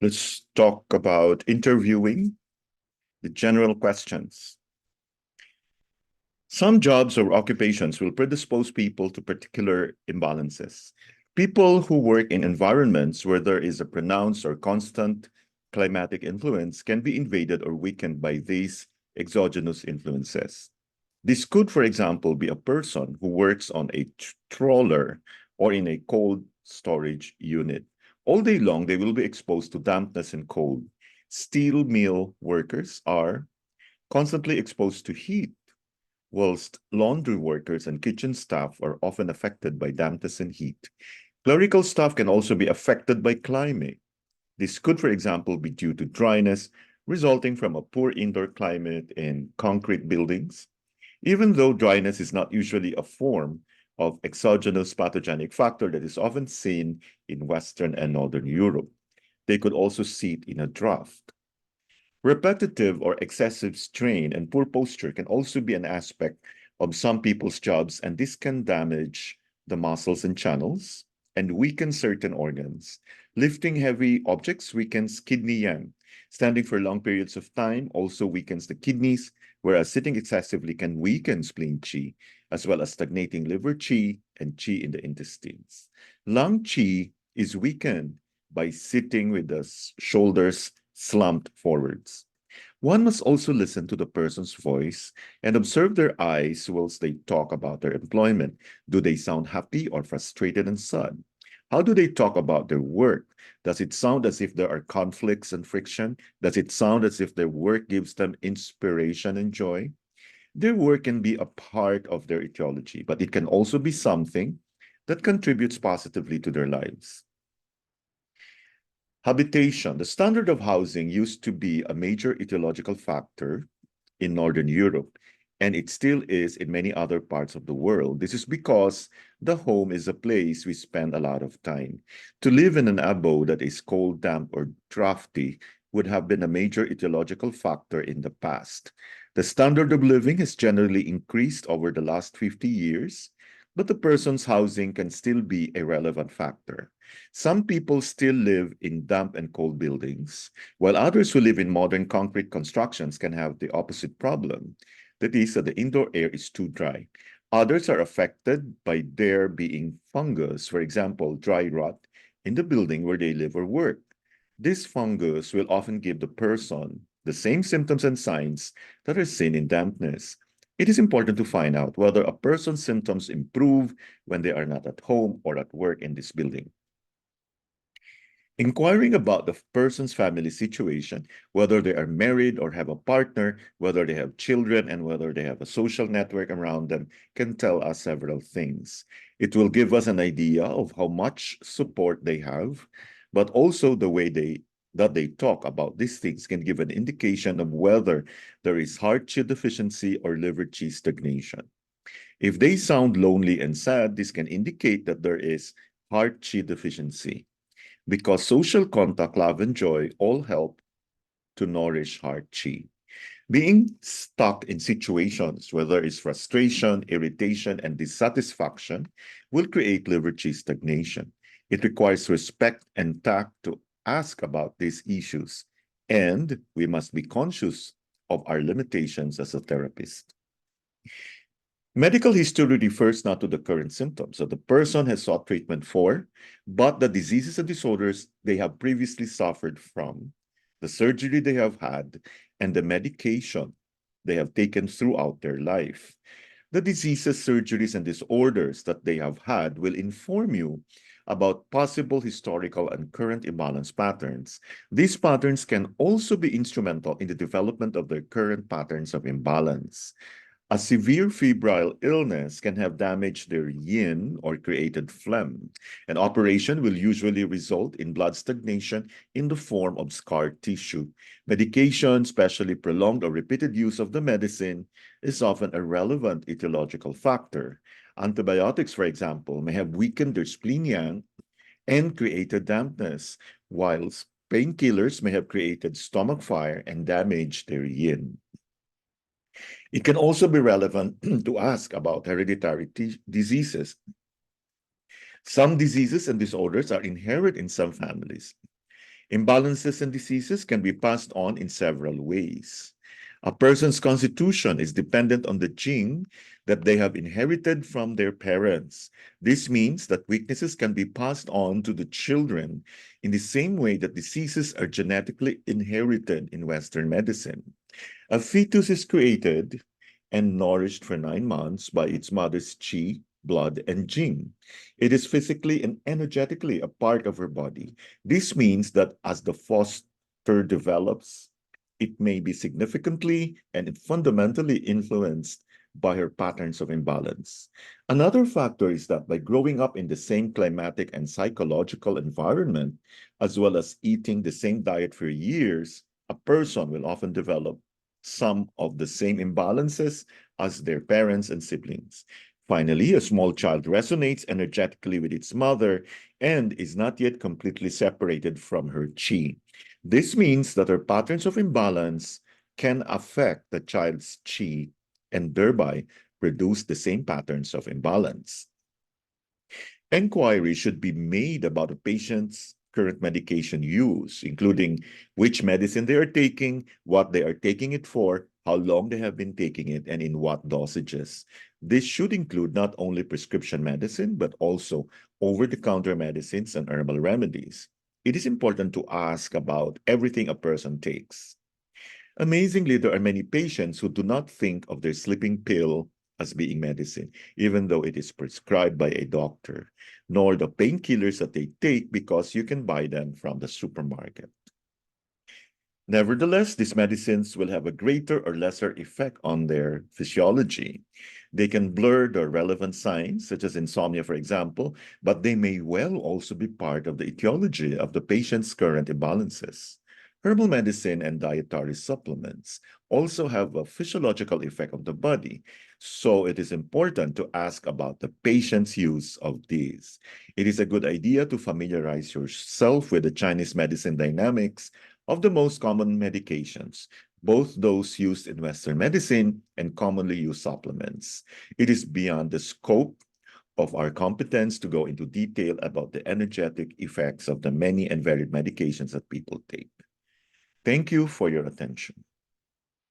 Let's talk about interviewing, the general questions. Some jobs or occupations will predispose people to particular imbalances. People who work in environments where there is a pronounced or constant climatic influence can be invaded or weakened by these exogenous influences. This could, for example, be a person who works on a trawler or in a cold storage unit. All day long, they will be exposed to dampness and cold. Steel mill workers are constantly exposed to heat, whilst laundry workers and kitchen staff are often affected by dampness and heat. Clerical staff can also be affected by climate. This could, for example, be due to dryness resulting from a poor indoor climate in concrete buildings. Even though dryness is not usually a form of exogenous pathogenic factor that is often seen in Western and Northern Europe, they could also sit in a draft. Repetitive or excessive strain and poor posture can also be an aspect of some people's jobs, and this can damage the muscles and channels and weaken certain organs. Lifting heavy objects weakens kidney yang. Standing for long periods of time also weakens the kidneys, whereas sitting excessively can weaken spleen qi, as well as stagnating liver qi and qi in the intestines. Lung qi is weakened by sitting with the shoulders slumped forwards. One must also listen to the person's voice and observe their eyes whilst they talk about their employment. Do they sound happy or frustrated and sad? How do they talk about their work? Does it sound as if there are conflicts and friction? Does it sound as if their work gives them inspiration and joy? Their work can be a part of their etiology, but it can also be something that contributes positively to their lives. Habitation. The standard of housing used to be a major etiological factor in Northern Europe, and it still is in many other parts of the world. This is because the home is a place we spend a lot of time. To live in an abode that is cold, damp, or drafty would have been a major etiological factor in the past. The standard of living has generally increased over the last 50 years, but the person's housing can still be a relevant factor. Some people still live in damp and cold buildings, while others who live in modern concrete constructions can have the opposite problem. That is, that the indoor air is too dry. Others are affected by there being fungus, for example, dry rot, in the building where they live or work. This fungus will often give the person the same symptoms and signs that are seen in dampness. It is important to find out whether a person's symptoms improve when they are not at home or at work in this building. Inquiring about the person's family situation, whether they are married or have a partner, whether they have children, and whether they have a social network around them, can tell us several things. It will give us an idea of how much support they have, but also the way that they talk about these things can give an indication of whether there is heart qi deficiency or liver qi stagnation. If they sound lonely and sad, this can indicate that there is heart qi deficiency, because social contact, love, and joy all help to nourish heart qi. Being stuck in situations where there is frustration, irritation, and dissatisfaction will create liver qi stagnation. It requires respect and tact to ask about these issues, and we must be conscious of our limitations as a therapist. Medical history refers not to the current symptoms that the person has sought treatment for, but the diseases and disorders they have previously suffered from, the surgery they have had, and the medication they have taken throughout their life. The diseases, surgeries, and disorders that they have had will inform you about possible historical and current imbalance patterns. These patterns can also be instrumental in the development of their current patterns of imbalance. A severe febrile illness can have damaged their yin or created phlegm. An operation will usually result in blood stagnation in the form of scar tissue. Medication, especially prolonged or repeated use of the medicine, is often a relevant etiological factor. Antibiotics, for example, may have weakened their spleen yang and created dampness, whilst painkillers may have created stomach fire and damaged their yin. It can also be relevant to ask about hereditary diseases. Some diseases and disorders are inherent in some families. Imbalances and diseases can be passed on in several ways. A person's constitution is dependent on the gene that they have inherited from their parents. This means that weaknesses can be passed on to the children in the same way that diseases are genetically inherited in Western medicine. A fetus is created and nourished for 9 months by its mother's chi, blood, and gene. It is physically and energetically a part of her body. This means that as the foster develops, it may be significantly and fundamentally influenced by her patterns of imbalance. Another factor is that by growing up in the same climatic and psychological environment, as well as eating the same diet for years, a person will often develop some of the same imbalances as their parents and siblings. Finally, a small child resonates energetically with its mother and is not yet completely separated from her chi. This means that her patterns of imbalance can affect the child's chi and thereby produce the same patterns of imbalance. Enquiry should be made about a patient's current medication use, including which medicine they are taking, what they are taking it for, how long they have been taking it, and in what dosages. This should include not only prescription medicine, but also over-the-counter medicines and herbal remedies. It is important to ask about everything a person takes. Amazingly, there are many patients who do not think of their sleeping pill as being medicine, even though it is prescribed by a doctor, nor the painkillers that they take because you can buy them from the supermarket. Nevertheless, these medicines will have a greater or lesser effect on their physiology. They can blur the relevant signs, such as insomnia, for example, but they may well also be part of the etiology of the patient's current imbalances. Herbal medicine and dietary supplements also have a physiological effect on the body, so it is important to ask about the patient's use of these. It is a good idea to familiarize yourself with the Chinese medicine dynamics of the most common medications, both those used in Western medicine and commonly used supplements. It is beyond the scope of our competence to go into detail about the energetic effects of the many and varied medications that people take. Thank you for your attention.